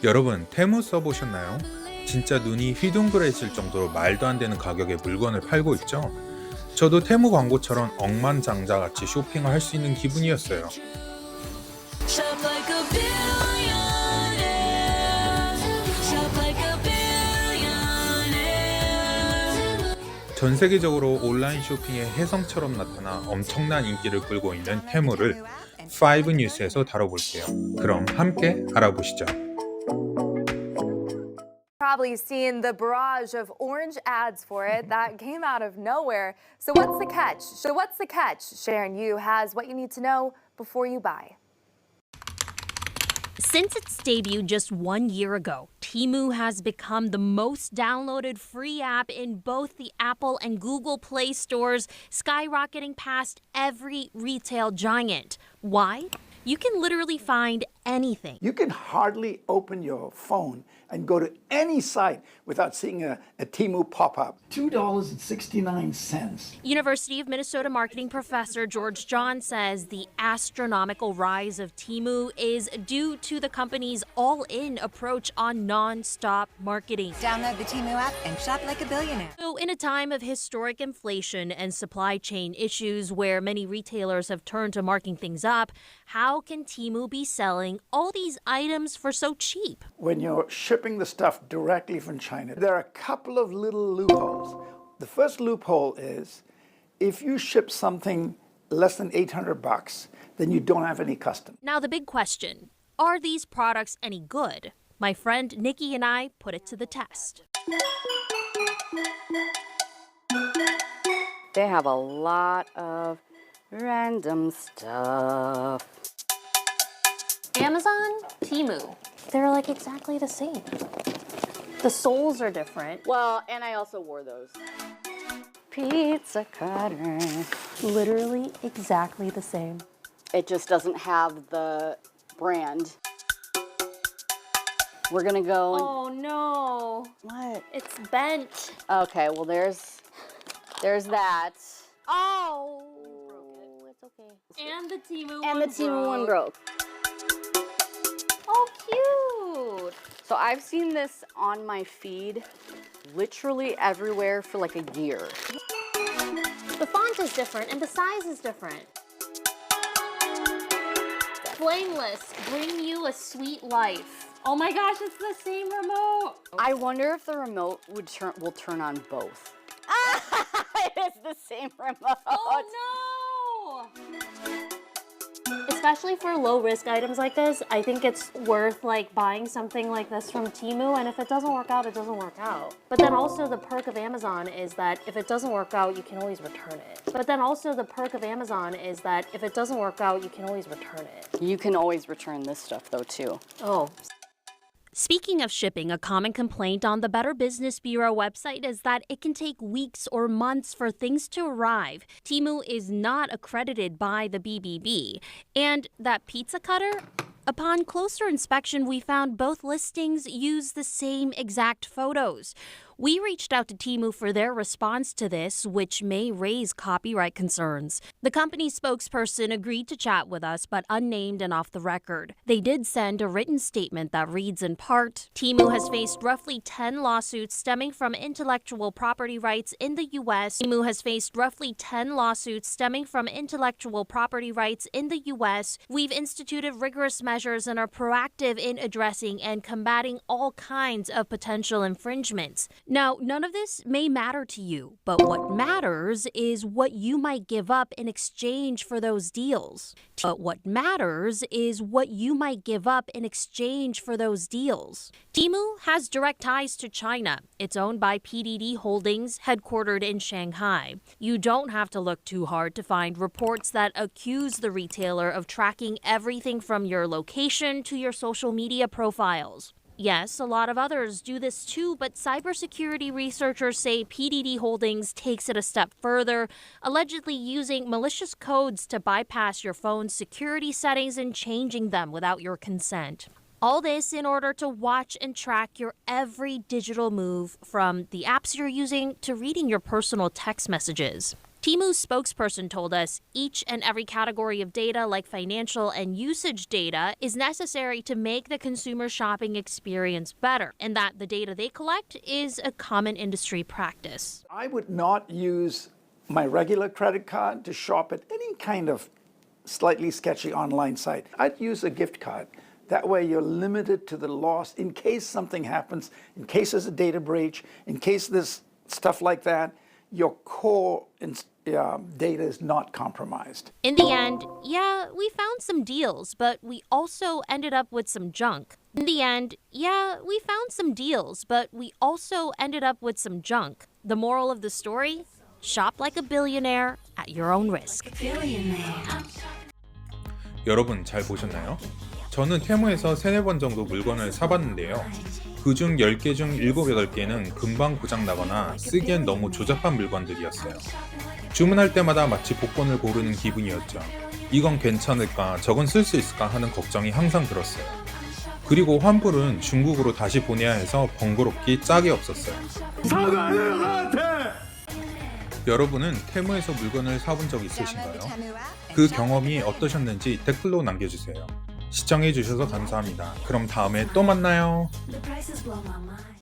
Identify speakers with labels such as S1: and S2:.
S1: 여러분, 테무 써보셨나요? 진짜 눈이 휘둥그레질 정도로 말도 안 되는 가격에 물건을 팔고 있죠? 저도 테무 광고처럼 억만장자같이 쇼핑을 할 수 있는 기분이었어요. 전 세계적으로 온라인 쇼핑의 혜성처럼 나타나 엄청난 인기를 끌고 있는 테무를 5 뉴스에서 다뤄볼게요. 그럼 함께 알아보시죠.
S2: Probably seen the barrage of orange ads for it that came out of nowhere. So what's the catch? Sharon Yu has what you need to know before you buy.
S3: Since its debut just 1 year ago, Temu has become the most downloaded free app in both the Apple and Google Play stores, skyrocketing past every retail giant. Why? You can literally find anything.
S4: You can hardly open your phone and go to any site without seeing a Temu pop-up. $2.69.
S3: University of Minnesota marketing professor George John says the astronomical rise of Temu is due to the company's all-in approach on non-stop marketing.
S5: Download the Temu app and shop like a billionaire.
S3: So in a time of historic inflation and supply chain issues where many retailers have turned to marking things up, how can Temu be selling all these items for so cheap?
S4: When you're shipping the stuff directly from China, there are a couple of little loopholes. The first loophole is if you ship something less than $800, then you don't have any customs.
S3: Now the big question, are these products any good? My friend Nikki and I put it to the test.
S6: They have a lot of random stuff.
S7: Amazon, Temu, they're like exactly the same. The soles are different.
S6: Well, and I also wore those. Pizza cutter.
S7: Literally exactly the same.
S6: It just doesn't have the brand. We're gonna go.
S7: Oh no.
S6: What?
S7: It's bent.
S6: Okay, well there's that.
S7: Oh. It's okay. And the Temu
S6: And the Temu one broke.
S7: Oh, cute.
S6: So I've seen this on my feed literally everywhere for like a year.
S7: The font is different and the size is different. Flameless, bring you a sweet life. Oh my gosh, it's the same remote.
S6: I wonder if the remote will turn on both. It's the same remote.
S7: Oh no! Especially for low-risk items like this, I think it's worth like buying something like this from Temu, and if it doesn't work out, it doesn't work out. But then also the perk of Amazon is that if it doesn't work out, you can always return it.
S6: You can always return this stuff though too.
S7: Oh.
S3: Speaking of shipping, a common complaint on the Better Business Bureau website is that it can take weeks or months for things to arrive. Temu is not accredited by the BBB. And that pizza cutter? Upon closer inspection, we found both listings use the same exact photos. We reached out to Temu for their response to this, which may raise copyright concerns. The company's spokesperson agreed to chat with us, but unnamed and off the record. They did send a written statement that reads in part, Temu has faced roughly 10 lawsuits stemming from intellectual property rights in the U.S. We've instituted rigorous measures and are proactive in addressing and combating all kinds of potential infringements. Now, none of this may matter to you, but what matters is what you might give up in exchange for those deals. Temu has direct ties to China. It's owned by PDD Holdings, headquartered in Shanghai. You don't have to look too hard to find reports that accuse the retailer of tracking everything from your location to your social media profiles. Yes, a lot of others do this too, but cybersecurity researchers say PDD Holdings takes it a step further, allegedly using malicious codes to bypass your phone's security settings and changing them without your consent. All this in order to watch and track your every digital move, from the apps you're using to reading your personal text messages. Temu's spokesperson told us each and every category of data, like financial and usage data, is necessary to make the consumer shopping experience better, and that the data they collect is a common industry practice.
S4: I would not use my regular credit card to shop at any kind of slightly sketchy online site. I'd use a gift card. That way you're limited to the loss in case something happens, in case there's a data breach, in case there's stuff like that, your core data is not compromised.
S3: In the end, yeah, we found some deals, but we also ended up with some junk. In the end, yeah, we found some deals, but we also ended up with some junk. The moral of the story? Shop like a billionaire at your own risk.
S1: 여러분 잘 보셨나요? 저는 테무에서 3-4번 정도 물건을 사봤는데요. 그중 10개 중 7, 8개는 금방 고장나거나 쓰기엔 너무 조잡한 물건들이었어요. 주문할 때마다 마치 복권을 고르는 기분이었죠. 이건 괜찮을까, 저건 쓸 수 있을까 하는 걱정이 항상 들었어요. 그리고 환불은 중국으로 다시 보내야 해서 번거롭기 짝이 없었어요. 여러분은 테무에서 물건을 사본 적 있으신가요? 그 경험이 어떠셨는지 댓글로 남겨주세요. 시청해주셔서 감사합니다. 그럼 다음에 또 만나요.